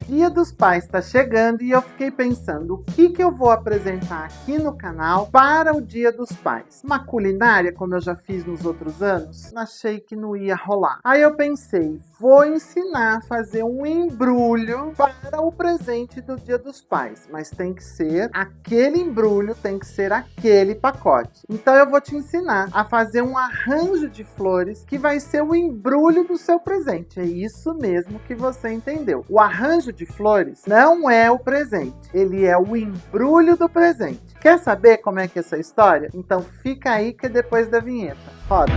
Dia dos Pais está chegando e eu fiquei pensando o que eu vou apresentar aqui no canal para o Dia dos Pais. Uma culinária, como eu já fiz nos outros anos? Achei que não ia rolar. Aí eu pensei, vou ensinar a fazer um embrulho para o presente do Dia dos Pais. Mas tem que ser aquele embrulho, tem que ser aquele pacote. Então eu vou te ensinar a fazer um arranjo de flores que vai ser o embrulho do seu presente. É isso mesmo que você entendeu. O arranjo de flores não é o presente, ele é o embrulho do presente. Quer saber como é que é essa história? Então fica aí que é depois da vinheta. Roda!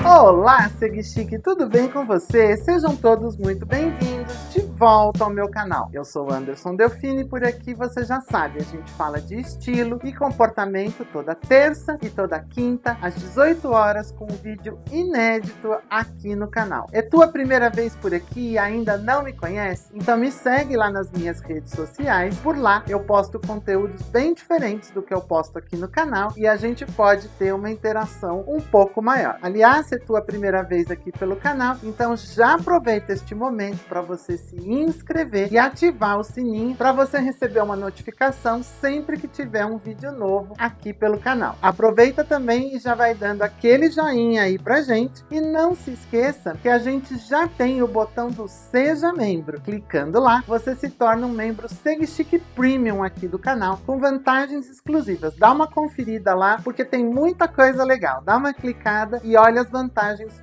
Olá, Segui Chique, tudo bem com você? Sejam todos muito bem-vindos de volta ao meu canal. Eu sou Anderson Delfini e por aqui você já sabe, a gente fala de estilo e comportamento toda terça e toda quinta às 18 horas com um vídeo inédito aqui no canal. É tua primeira vez por aqui e ainda não me conhece? Então me segue lá nas minhas redes sociais, por lá eu posto conteúdos bem diferentes do que eu posto aqui no canal e a gente pode ter uma interação um pouco maior. Aliás, se é tua primeira vez aqui pelo canal, então já aproveita este momento para você se inscrever e ativar o sininho para você receber uma notificação sempre que tiver um vídeo novo aqui pelo canal. Aproveita também e já vai dando aquele joinha aí pra gente e não se esqueça que a gente já tem o botão do Seja Membro. Clicando lá, você se torna um membro Segui Chique Premium aqui do canal com vantagens exclusivas. Dá uma conferida lá porque tem muita coisa legal. Dá uma clicada e olha as vantagens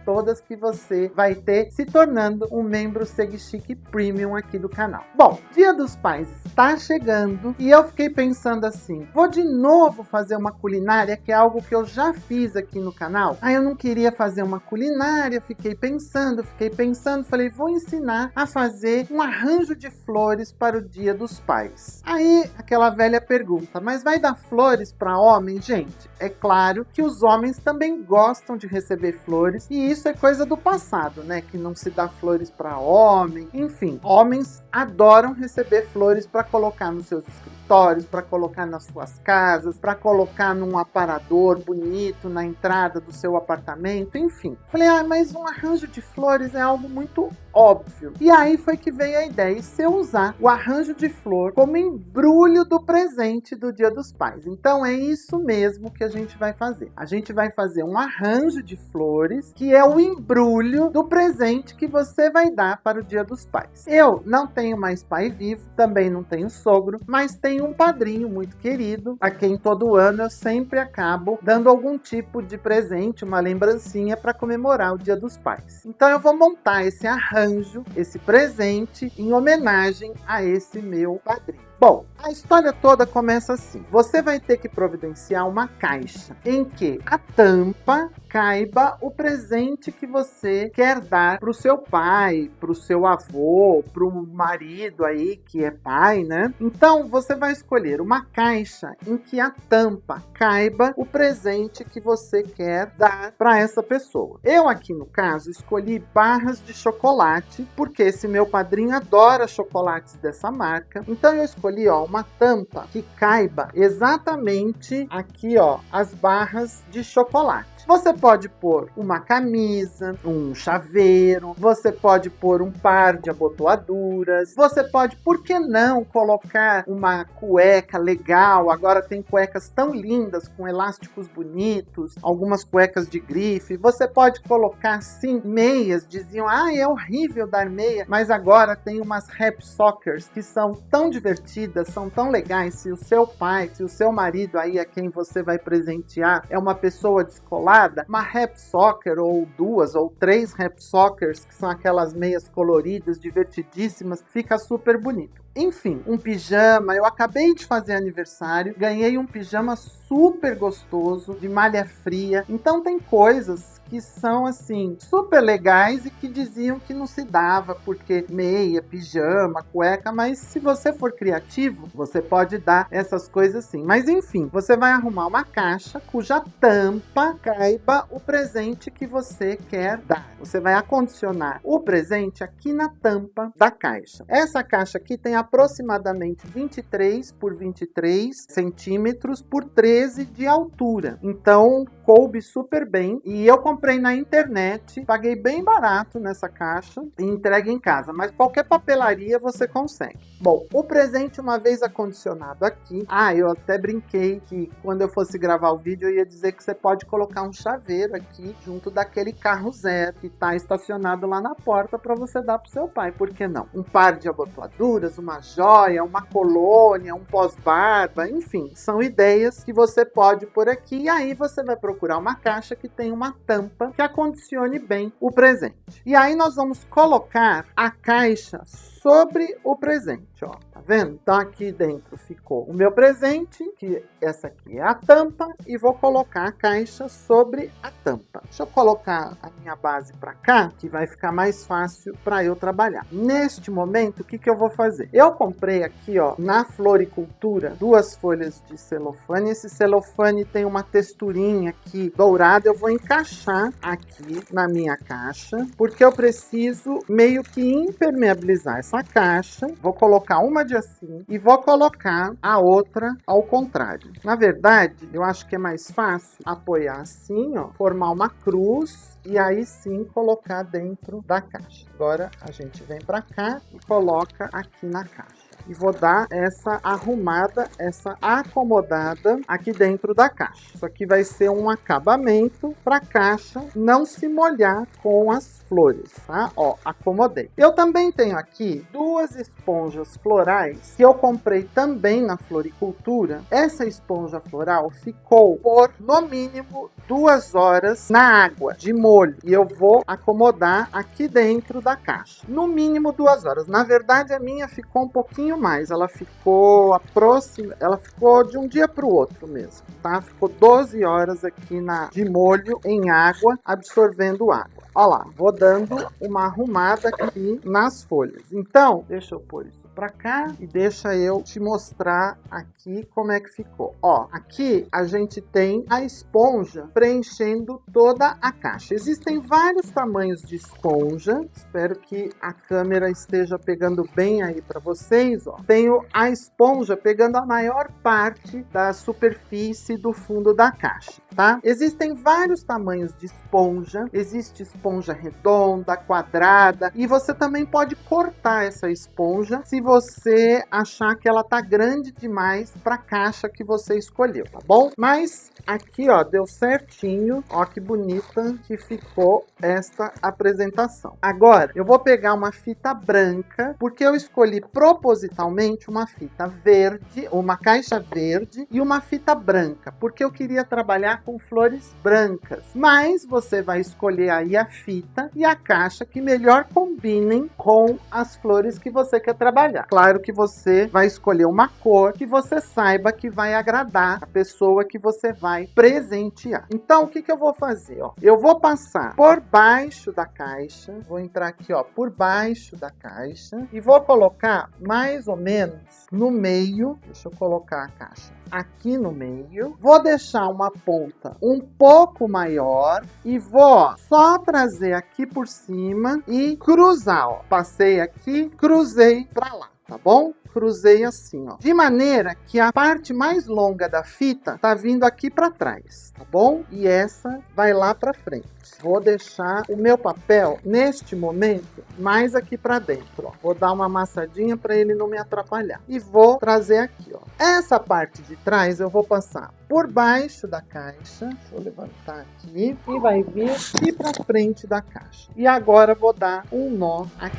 todas que você vai ter se tornando um membro Segui Chique Premium aqui do canal. Bom, Dia dos Pais está chegando e eu fiquei pensando assim, vou de novo fazer uma culinária que é algo que eu já fiz aqui no canal. Aí eu não queria fazer uma culinária, fiquei pensando, falei, vou ensinar a fazer um arranjo de flores para o Dia dos Pais. Aí aquela velha pergunta, mas vai dar flores para homem? Gente, é claro que os homens também gostam de receber flores e isso é coisa do passado, né? Que não se dá flores para homem, enfim, homens adoram receber flores para colocar nos seus escritórios, para colocar nas suas casas, para colocar num aparador bonito na entrada do seu apartamento, enfim. Falei, mas um arranjo de flores é algo muito óbvio. E aí foi que veio a ideia, e se eu usar o arranjo de flor como embrulho do presente do Dia dos Pais? Então é isso mesmo que a gente vai fazer. A gente vai fazer um arranjo de flores que é o embrulho do presente que você vai dar para o Dia dos Pais. Eu não tenho mais pai vivo, também não tenho sogro, mas tenho um padrinho muito querido, a quem todo ano eu sempre acabo dando algum tipo de presente, uma lembrancinha para comemorar o Dia dos Pais. Então eu vou montar esse arranjo, esse presente, em homenagem a esse meu padrinho. Bom, a história toda começa assim. Você vai ter que providenciar uma caixa em que a tampa caiba o presente que você quer dar para o seu pai, para o seu avô, para o marido aí que é pai, né? Então você vai escolher uma caixa em que a tampa caiba o presente que você quer dar para essa pessoa. Eu aqui no caso escolhi barras de chocolate, porque esse meu padrinho adora chocolates dessa marca. Então eu escolhi uma tampa que caiba exatamente aqui, as barras de chocolate. Você pode pôr uma camisa, um chaveiro, você pode pôr um par de abotoaduras, você pode, por que não, colocar uma cueca legal? Agora tem cuecas tão lindas, com elásticos bonitos, algumas cuecas de grife. Você pode colocar, sim, meias. Diziam, é horrível dar meia, mas agora tem umas rap sockers que são tão divertidas, são tão legais. Se o seu pai, se o seu marido aí a quem você vai presentear é uma pessoa descolada, uma rap socker ou 2 ou 3 rap sockers, que são aquelas meias coloridas, divertidíssimas, fica super bonito. Enfim, um pijama, eu acabei de fazer aniversário, ganhei um pijama super gostoso, de malha fria, então tem coisas que são assim super legais e que diziam que não se dava porque meia, pijama, cueca, mas se você for criativo, você pode dar essas coisas sim. Mas enfim, você vai arrumar uma caixa cuja tampa caiba o presente que você quer dar. Você vai acondicionar o presente aqui na tampa da caixa. Essa caixa aqui tem aproximadamente 23 por 23 centímetros por 13 de altura. Então, coube super bem. E eu comprei na internet, paguei bem barato nessa caixa e entregue em casa. Mas qualquer papelaria você consegue. Bom, o presente uma vez acondicionado aqui. Eu até brinquei que quando eu fosse gravar o vídeo eu ia dizer que você pode colocar um chaveiro aqui junto daquele carro zero que está estacionado lá na porta para você dar pro seu pai. Por que não? Um par de abotoaduras, uma joia, uma colônia, um pós-barba, enfim, são ideias que você pode pôr aqui. E aí você vai procurar uma caixa que tem uma tampa que acondicione bem o presente. E aí nós vamos colocar a caixa sobre o presente, ó. Tá vendo? Então aqui dentro ficou o meu presente, que essa aqui é a tampa, e vou colocar a caixa sobre a tampa. Deixa eu colocar a minha base para cá, que vai ficar mais fácil para eu trabalhar. Neste momento, o que eu vou fazer? Eu comprei aqui, ó, na Floricultura, 2 folhas de celofane. Esse celofane tem uma texturinha aqui dourada. Eu vou encaixar aqui na minha caixa, porque eu preciso meio que impermeabilizar essa caixa. Vou colocar uma de assim e vou colocar a outra ao contrário. Na verdade, eu acho que é mais fácil apoiar assim, ó, formar uma cruz e aí sim colocar dentro da caixa. Agora a gente vem para cá e coloca aqui na caixa. E vou dar essa arrumada, essa acomodada aqui dentro da caixa. Isso aqui vai ser um acabamento para a caixa não se molhar com as flores, tá? Ó, acomodei. Eu também tenho aqui 2 esponjas florais que eu comprei também na Floricultura. Essa esponja floral ficou por, no mínimo, 2 horas na água de molho. E eu vou acomodar aqui dentro da caixa. No mínimo 2 horas. Na verdade, a minha ficou um pouquinho mais, ela ficou de um dia para o outro mesmo, tá? Ficou 12 horas aqui de molho em água, absorvendo água. Ó lá, vou dando uma arrumada aqui nas folhas. Então, deixa eu pôr isso pra cá e deixa eu te mostrar aqui como é que ficou. Ó, aqui a gente tem a esponja preenchendo toda a caixa. Existem vários tamanhos de esponja. Espero que a câmera esteja pegando bem aí para vocês, ó. Tenho a esponja pegando a maior parte da superfície do fundo da caixa, tá? Existem vários tamanhos de esponja. Existe esponja redonda, quadrada, e você também pode cortar essa esponja se você achar que ela tá grande demais para a caixa que você escolheu, tá bom? Mas aqui, ó, deu certinho. Ó que bonita que ficou esta apresentação. Agora, eu vou pegar uma fita branca, porque eu escolhi propositalmente uma fita verde, uma caixa verde e uma fita branca, porque eu queria trabalhar com flores brancas. Mas você vai escolher aí a fita e a caixa que melhor combinem com as flores que você quer trabalhar. Claro que você vai escolher uma cor que você saiba que vai agradar a pessoa que você vai presentear. Então, o que eu vou fazer? Ó, eu vou passar por baixo da caixa, vou entrar aqui, ó, por baixo da caixa e vou colocar mais ou menos no meio. Deixa eu colocar a caixa aqui no meio. Vou deixar uma ponta um pouco maior e vou só trazer aqui por cima e cruzar, ó. Passei aqui, cruzei pra lá, tá bom? Cruzei assim, ó, de maneira que a parte mais longa da fita tá vindo aqui para trás, tá bom? E essa vai lá para frente. Vou deixar o meu papel neste momento mais aqui para dentro, ó. Vou dar uma amassadinha para ele não me atrapalhar e vou trazer aqui, ó. Essa parte de trás eu vou passar por baixo da caixa. Deixa eu levantar aqui e vai vir aqui para frente da caixa. E agora vou dar um nó aqui.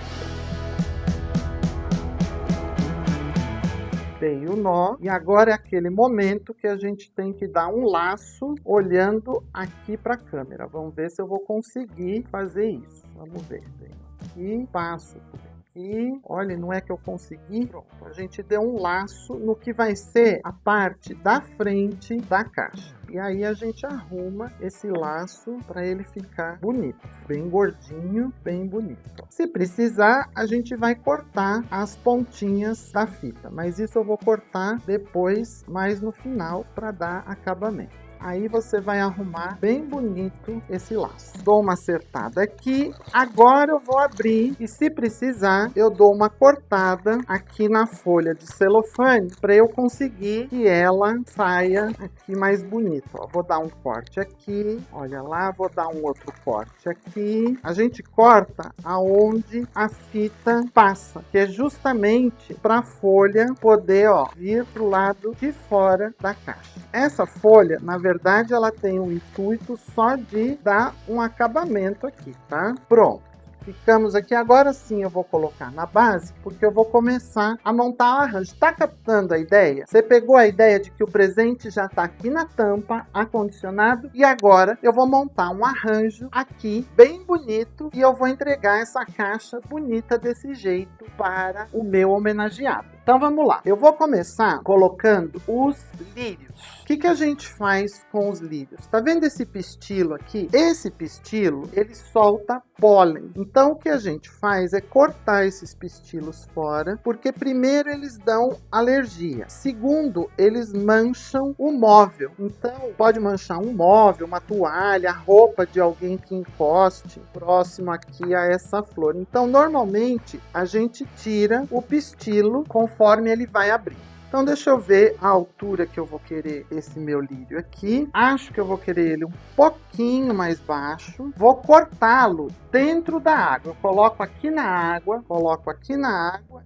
Dei o nó e agora é aquele momento que a gente tem que dar um laço olhando aqui para a câmera. Vamos ver se eu vou conseguir fazer isso. Vamos ver. Venho aqui, passo por aqui. Olha, não é que eu consegui. Pronto, a gente deu um laço no que vai ser a parte da frente da caixa. E aí a gente arruma esse laço para ele ficar bonito, bem gordinho, bem bonito. Se precisar, a gente vai cortar as pontinhas da fita, mas isso eu vou cortar depois, mais no final, para dar acabamento. Aí você vai arrumar bem bonito esse laço. Dou uma acertada aqui. Agora eu vou abrir e, se precisar, eu dou uma cortada aqui na folha de celofane para eu conseguir que ela saia aqui mais bonita. Ó, vou dar um corte aqui. Olha lá, vou dar um outro corte aqui. A gente corta aonde a fita passa, que é justamente para a folha poder, ó, vir pro lado de fora da caixa. Essa folha, na verdade, ela tem um intuito só de dar um acabamento aqui, tá? Pronto. Ficamos aqui. Agora sim eu vou colocar na base, porque eu vou começar a montar o arranjo. Tá captando a ideia? Você pegou a ideia de que o presente já tá aqui na tampa, acondicionado, e agora eu vou montar um arranjo aqui, bem bonito, e eu vou entregar essa caixa bonita desse jeito para o meu homenageado. Então vamos lá. Eu vou começar colocando os lírios. O que a gente faz com os lírios? Tá vendo esse pistilo aqui? Esse pistilo, ele solta pólen. Então o que a gente faz é cortar esses pistilos fora, porque primeiro eles dão alergia. Segundo, eles mancham o móvel. Então pode manchar um móvel, uma toalha, a roupa de alguém que encoste próximo aqui a essa flor. Então normalmente a gente tira o pistilo conforme ele vai abrir. Então deixa eu ver a altura que eu vou querer esse meu lírio aqui. Acho que eu vou querer ele um pouquinho mais baixo. Vou cortá-lo dentro da água. Eu coloco aqui na água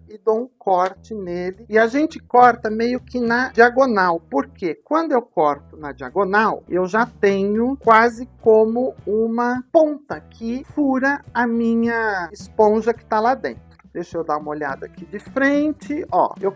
e dou um corte nele. E a gente corta meio que na diagonal. Por quê? Quando eu corto na diagonal, eu já tenho quase como uma ponta que fura a minha esponja que está lá dentro. Deixa eu dar uma olhada aqui de frente. Ó, eu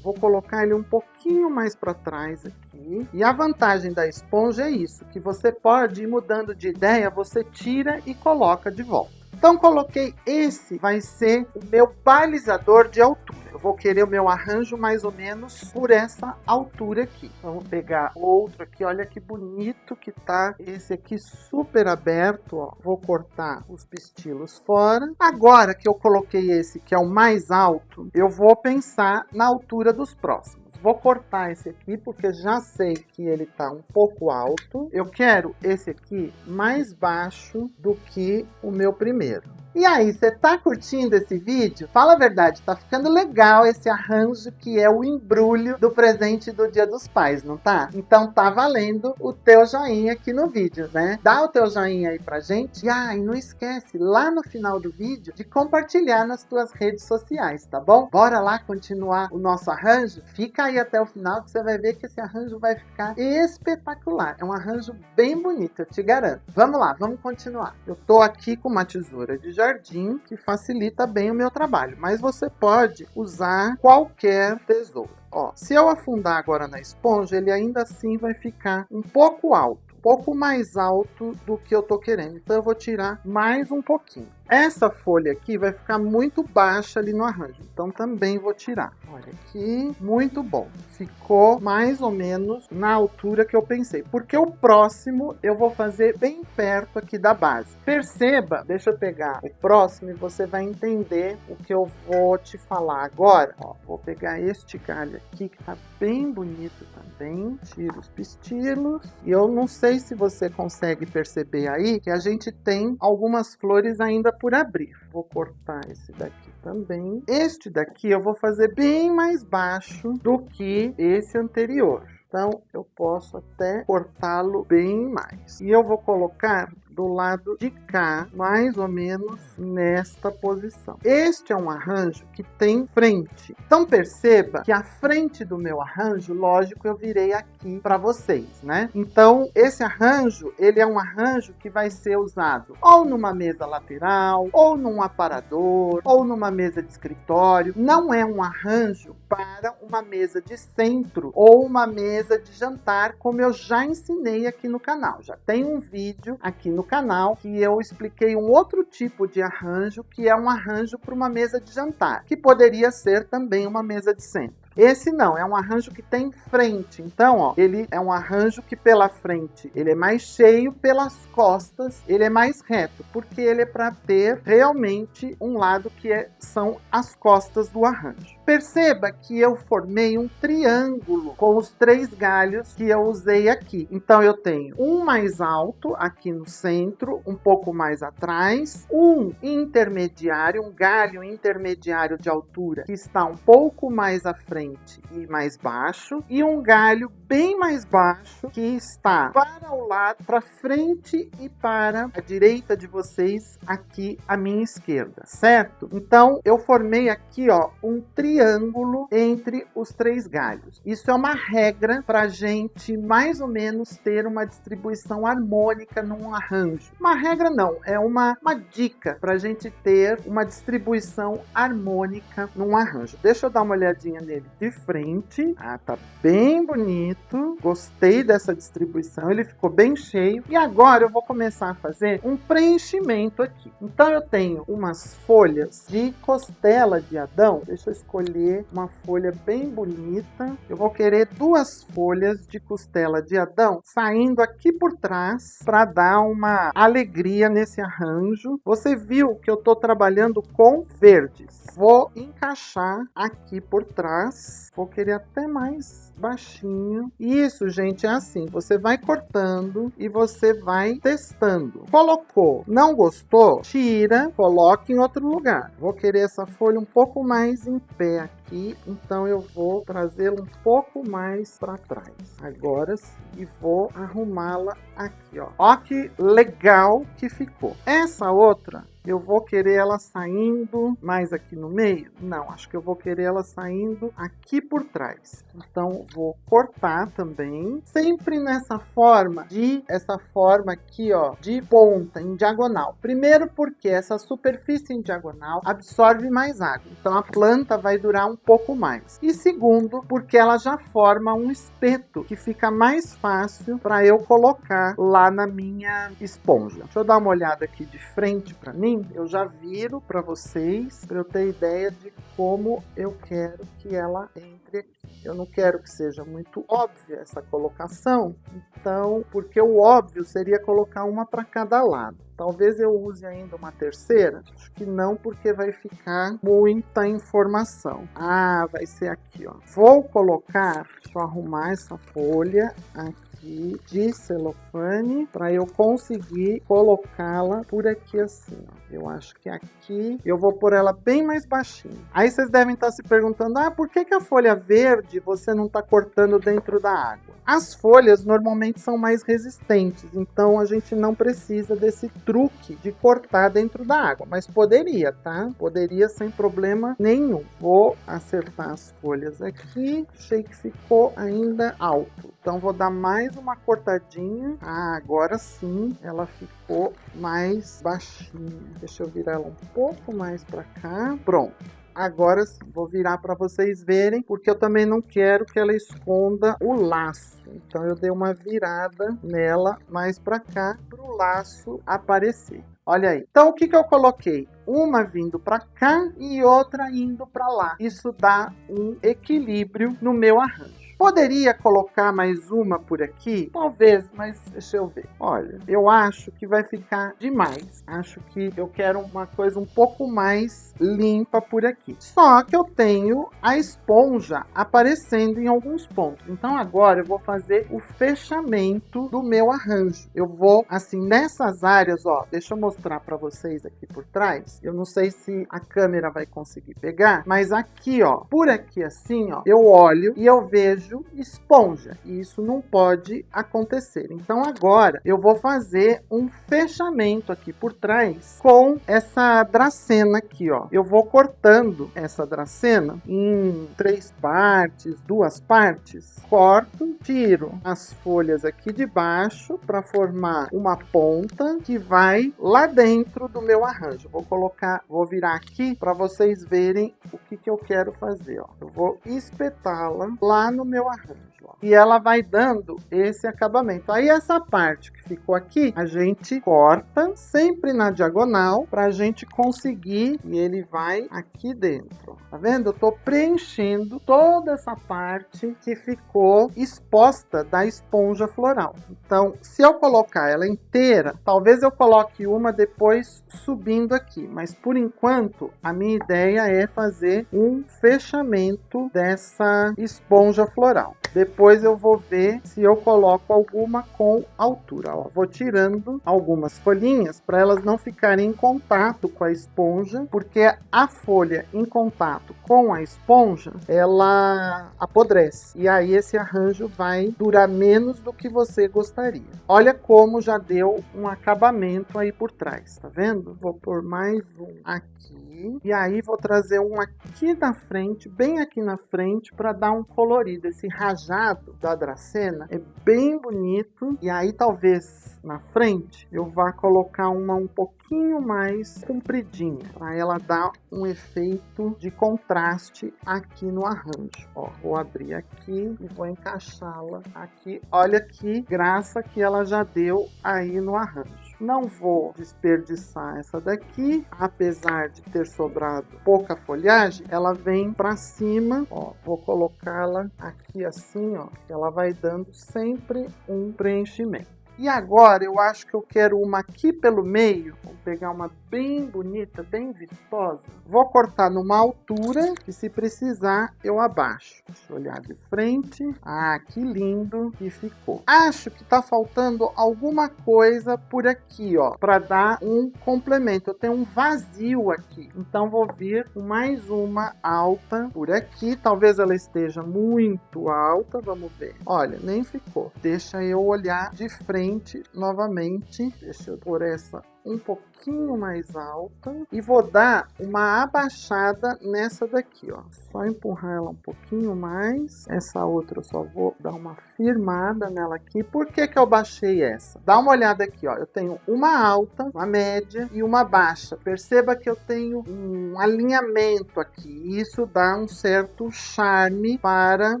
vou colocar ele um pouquinho mais para trás aqui. E a vantagem da esponja é isso, que você pode ir mudando de ideia, você tira e coloca de volta. Então coloquei, esse vai ser o meu balizador de altura. Eu vou querer o meu arranjo mais ou menos por essa altura aqui. Vamos pegar outro aqui, olha que bonito que tá esse aqui, super aberto, ó. Vou cortar os pistilos fora. Agora que eu coloquei esse que é o mais alto, eu vou pensar na altura dos próximos. Vou cortar esse aqui, porque já sei que ele tá um pouco alto. Eu quero esse aqui mais baixo do que o meu primeiro. E aí, você tá curtindo esse vídeo? Fala a verdade, tá ficando legal esse arranjo que é o embrulho do presente do Dia dos Pais, não tá? Então tá valendo o teu joinha aqui no vídeo, né? Dá o teu joinha aí pra gente. E não esquece, lá no final do vídeo, de compartilhar nas tuas redes sociais, tá bom? Bora lá continuar o nosso arranjo? Fica aí até o final que você vai ver que esse arranjo vai ficar espetacular. É um arranjo bem bonito, eu te garanto. Vamos lá, vamos continuar. Eu tô aqui com uma tesoura de jardim que facilita bem o meu trabalho, mas você pode usar qualquer tesoura. Ó, se eu afundar agora na esponja, ele ainda assim vai ficar um pouco alto. Um pouco mais alto do que eu tô querendo. Então eu vou tirar mais um pouquinho. Essa folha aqui vai ficar muito baixa ali no arranjo. Então também vou tirar. Olha aqui, muito bom. Ficou mais ou menos na altura que eu pensei. Porque o próximo eu vou fazer bem perto aqui da base. Perceba, deixa eu pegar o próximo e você vai entender o que eu vou te falar agora. Ó, vou pegar este galho aqui que tá bem bonito também. Tiro os pistilos. E eu não sei se você consegue perceber aí que a gente tem algumas flores ainda por abrir. Vou cortar esse daqui também. Este daqui eu vou fazer bem mais baixo do que esse anterior. Então eu posso até cortá-lo bem mais. E eu vou colocar do lado de cá, mais ou menos nesta posição. Este é um arranjo que tem frente. Então perceba que a frente do meu arranjo, lógico, eu virei aqui para vocês, né? Então esse arranjo, ele é um arranjo que vai ser usado ou numa mesa lateral, ou num aparador, ou numa mesa de escritório. Não é um arranjo para uma mesa de centro ou uma mesa de jantar, como eu já ensinei aqui no canal. Já tem um vídeo aqui no canal que eu expliquei um outro tipo de arranjo, que é um arranjo para uma mesa de jantar, que poderia ser também uma mesa de centro. Esse não, é um arranjo que tem frente. Então, ó, ele é um arranjo que pela frente ele é mais cheio, pelas costas ele é mais reto, porque ele é para ter realmente um lado que são as costas do arranjo. Perceba que eu formei um triângulo com os 3 galhos que eu usei aqui. Então eu tenho um mais alto aqui no centro, um pouco mais atrás, um intermediário, um galho intermediário de altura que está um pouco mais à frente e mais baixo, e um galho bem mais baixo que está para o lado, para frente e para a direita de vocês, aqui à minha esquerda, certo? Então eu formei aqui, ó, um triângulo entre os 3 galhos. Isso é uma regra para a gente mais ou menos ter uma distribuição harmônica num arranjo. Uma regra não, é uma dica para a gente ter uma distribuição harmônica num arranjo. Deixa eu dar uma olhadinha nele de frente. Ah, tá bem bonito. Gostei dessa distribuição, ele ficou bem cheio. E agora eu vou começar a fazer um preenchimento aqui. Então eu tenho umas folhas de costela de Adão. Deixa eu escolher uma folha bem bonita. Eu vou querer 2 folhas de costela de Adão saindo aqui por trás para dar uma alegria nesse arranjo. Você viu que eu tô trabalhando com verdes. Vou encaixar aqui por trás. Vou querer até mais baixinho. Isso, gente, é assim. Você vai cortando e você vai testando. Colocou, não gostou? Tira, coloque em outro lugar. Vou querer essa folha um pouco mais em pé aqui, então eu vou trazê-la um pouco mais para trás. Agora sim, e vou arrumá-la aqui, ó. Ó que legal que ficou. Essa outra eu vou querer ela saindo mais aqui no meio? Não, acho que eu vou querer ela saindo aqui por trás. Então, vou cortar também, sempre nessa forma essa forma aqui, ó, de ponta, em diagonal. Primeiro porque essa superfície em diagonal absorve mais água, então a planta vai durar um pouco mais. E segundo, porque ela já forma um espeto, que fica mais fácil para eu colocar lá na minha esponja. Deixa eu dar uma olhada aqui de frente para mim. Eu já viro para vocês, para eu ter ideia de como eu quero que ela entre aqui. Eu não quero que seja muito óbvia essa colocação, então, porque o óbvio seria colocar uma para cada lado. Talvez eu use ainda uma terceira. Acho que não, porque vai ficar muita informação. Ah, vai ser aqui, ó. Vou colocar, deixa eu arrumar essa folha aqui de celofane para eu conseguir colocá-la por aqui assim, ó. Eu acho que aqui eu vou pôr ela bem mais baixinha. Aí vocês devem estar se perguntando, por que a folha verde você não está cortando dentro da água? As folhas normalmente são mais resistentes, então a gente não precisa desse truque de cortar dentro da água, mas poderia, tá? Poderia sem problema nenhum. Vou acertar as folhas aqui, achei que ficou ainda alto, então vou dar mais uma cortadinha. Agora sim ela ficou mais baixinha. Deixa eu virar ela um pouco mais para cá. Pronto. Agora sim, vou virar para vocês verem, porque eu também não quero que ela esconda o laço. Então eu dei uma virada nela mais para cá, para o laço aparecer. Olha aí. Então o que eu coloquei? Uma vindo para cá e outra indo para lá. Isso dá um equilíbrio no meu arranjo. Poderia colocar mais uma por aqui? Talvez, mas deixa eu ver. Olha, eu acho que vai ficar demais. Acho que eu quero uma coisa um pouco mais limpa por aqui. Só que eu tenho a esponja aparecendo em alguns pontos. Então agora eu vou fazer o fechamento do meu arranjo. Eu vou, assim, nessas áreas, ó, deixa eu mostrar para vocês aqui por trás. Eu não sei se a câmera vai conseguir pegar, mas aqui, ó, por aqui assim, ó, eu olho e eu vejo esponja, e isso não pode acontecer. Então agora eu vou fazer um fechamento aqui por trás com essa dracena aqui, ó. Eu vou cortando essa dracena em 3 partes, 2 partes. Corto, tiro as folhas aqui de baixo para formar uma ponta que vai lá dentro do meu arranjo. Vou virar aqui para vocês verem o que eu quero fazer, ó. Eu vou espetá-la lá no meu arranjo, ó. E ela vai dando esse acabamento. Aí essa parte que ficou aqui, a gente corta sempre na diagonal pra gente conseguir, e ele vai aqui dentro. Tá vendo? Eu tô preenchendo toda essa parte que ficou exposta da esponja floral. Então, se eu colocar ela inteira, talvez eu coloque uma depois subindo aqui, mas por enquanto a minha ideia é fazer um fechamento dessa esponja floral. Depois eu vou ver se eu coloco alguma com altura. Ó, vou tirando algumas folhinhas para elas não ficarem em contato com a esponja, porque a folha em contato com a esponja, ela apodrece. E aí esse arranjo vai durar menos do que você gostaria. Olha como já deu um acabamento aí por trás, tá vendo? Vou pôr mais um aqui. E aí vou trazer um aqui na frente, bem aqui na frente, para dar um colorido. Esse rajado da Dracena é bem bonito. E aí talvez na frente eu vá colocar uma um pouquinho mais compridinha, para ela dar um efeito de contraste aqui no arranjo. Ó, vou abrir aqui e vou encaixá-la aqui. Olha que graça que ela já deu aí no arranjo. Não vou desperdiçar essa daqui, apesar de ter sobrado pouca folhagem, ela vem para cima, ó, vou colocá-la aqui assim, ó, que ela vai dando sempre um preenchimento. E agora eu acho que eu quero uma aqui pelo meio. Vou pegar uma bem bonita, bem vistosa. Vou cortar numa altura que, se precisar, eu abaixo. Deixa eu olhar de frente. Ah, que lindo que ficou. Acho que tá faltando alguma coisa por aqui, ó, para dar um complemento. Eu tenho um vazio aqui. Então vou vir com mais uma alta por aqui. Talvez ela esteja muito alta. Vamos ver. Olha, nem ficou. Deixa eu olhar de frente novamente. Deixa eu pôr essa um pouquinho mais alta e vou dar uma abaixada nessa daqui, ó. Só empurrar ela um pouquinho mais. Essa outra eu só vou dar uma firmada nela aqui. Por que que eu baixei essa? Dá uma olhada aqui, ó. Eu tenho uma alta, uma média e uma baixa. Perceba que eu tenho um alinhamento aqui. Isso dá um certo charme para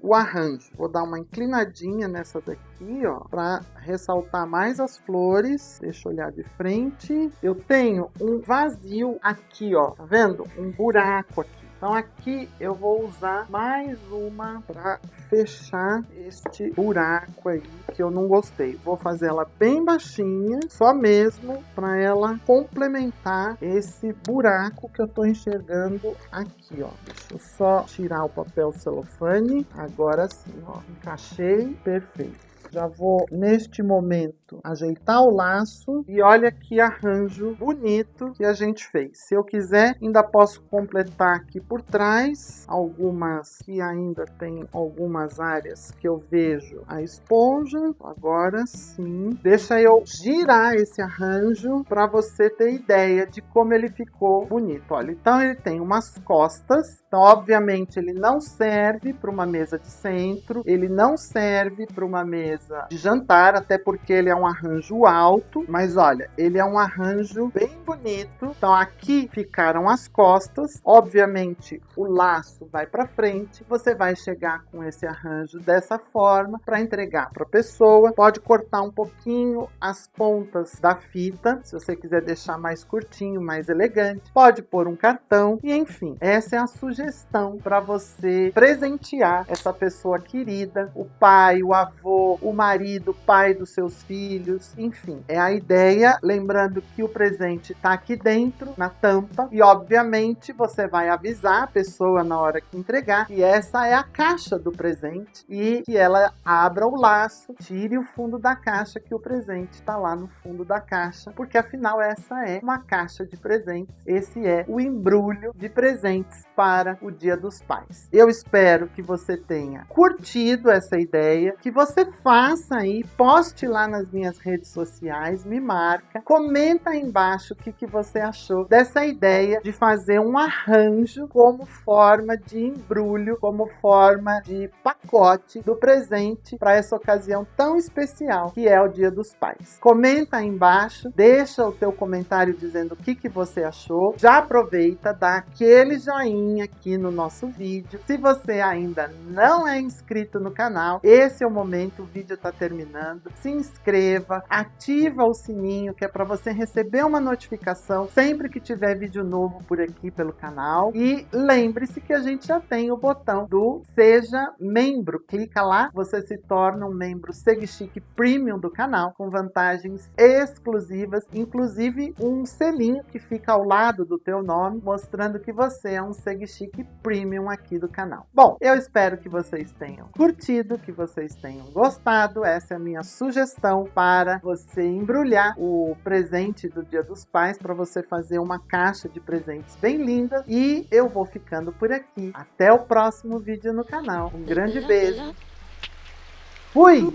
o arranjo. Vou dar uma inclinadinha nessa daqui, ó, para ressaltar mais as flores. Deixa eu olhar de frente. Eu tenho um vazio aqui, ó, tá vendo? Um buraco aqui. Então aqui eu vou usar mais uma para fechar este buraco aí que eu não gostei. Vou fazer ela bem baixinha, só mesmo para ela complementar esse buraco que eu tô enxergando aqui, ó. Deixa eu só tirar o papel celofane. Agora sim, ó, encaixei, perfeito. Já vou, neste momento, ajeitar o laço e olha que arranjo bonito que a gente fez. Se eu quiser, ainda posso completar aqui por trás, algumas que ainda tem algumas áreas que eu vejo a esponja. Agora sim, deixa eu girar esse arranjo para você ter ideia de como ele ficou bonito. Olha, então ele tem umas costas, então obviamente ele não serve para uma mesa de centro, ele não serve para uma mesa de jantar, até porque ele é um arranjo alto, mas olha, ele é um arranjo bem bonito. Então aqui ficaram as costas, obviamente o laço vai para frente, você vai chegar com esse arranjo dessa forma para entregar para a pessoa. Pode cortar um pouquinho as pontas da fita, se você quiser deixar mais curtinho, mais elegante, pode pôr um cartão e enfim, essa é a sugestão para você presentear essa pessoa querida, o pai, o avô, o marido, pai dos seus filhos, enfim, é a ideia. Lembrando que o presente está aqui dentro, na tampa, e obviamente você vai avisar a pessoa na hora que entregar que essa é a caixa do presente e que ela abra o laço, tire o fundo da caixa, que o presente está lá no fundo da caixa, porque afinal essa é uma caixa de presentes, esse é o embrulho de presentes para o Dia dos Pais. Eu espero que você tenha curtido essa ideia, que você faça aí, poste lá nas minhas redes sociais, me marca, comenta aí embaixo o que você achou dessa ideia de fazer um arranjo como forma de embrulho, como forma de pacote do presente para essa ocasião tão especial que é o Dia dos Pais. Comenta aí embaixo, deixa o teu comentário dizendo o que você achou. Já aproveita, dá aquele joinha aqui no nosso vídeo. Se você ainda não é inscrito no canal, esse é o momento, o vídeo está terminando. Se inscreva, ativa o sininho que é para você receber uma notificação sempre que tiver vídeo novo por aqui pelo canal. E lembre-se que a gente já tem o botão do Seja Membro. Clica lá, você se torna um membro SegChique Premium do canal, com vantagens exclusivas, inclusive um selinho que fica ao lado do teu nome, mostrando que você é um SegChique Premium aqui do canal. Bom, eu espero que vocês tenham curtido, que vocês tenham gostado. Essa é a minha sugestão para você embrulhar o presente do Dia dos Pais, para você fazer uma caixa de presentes bem linda. E eu vou ficando por aqui. Até o próximo vídeo no canal. Um grande beijo. Fui!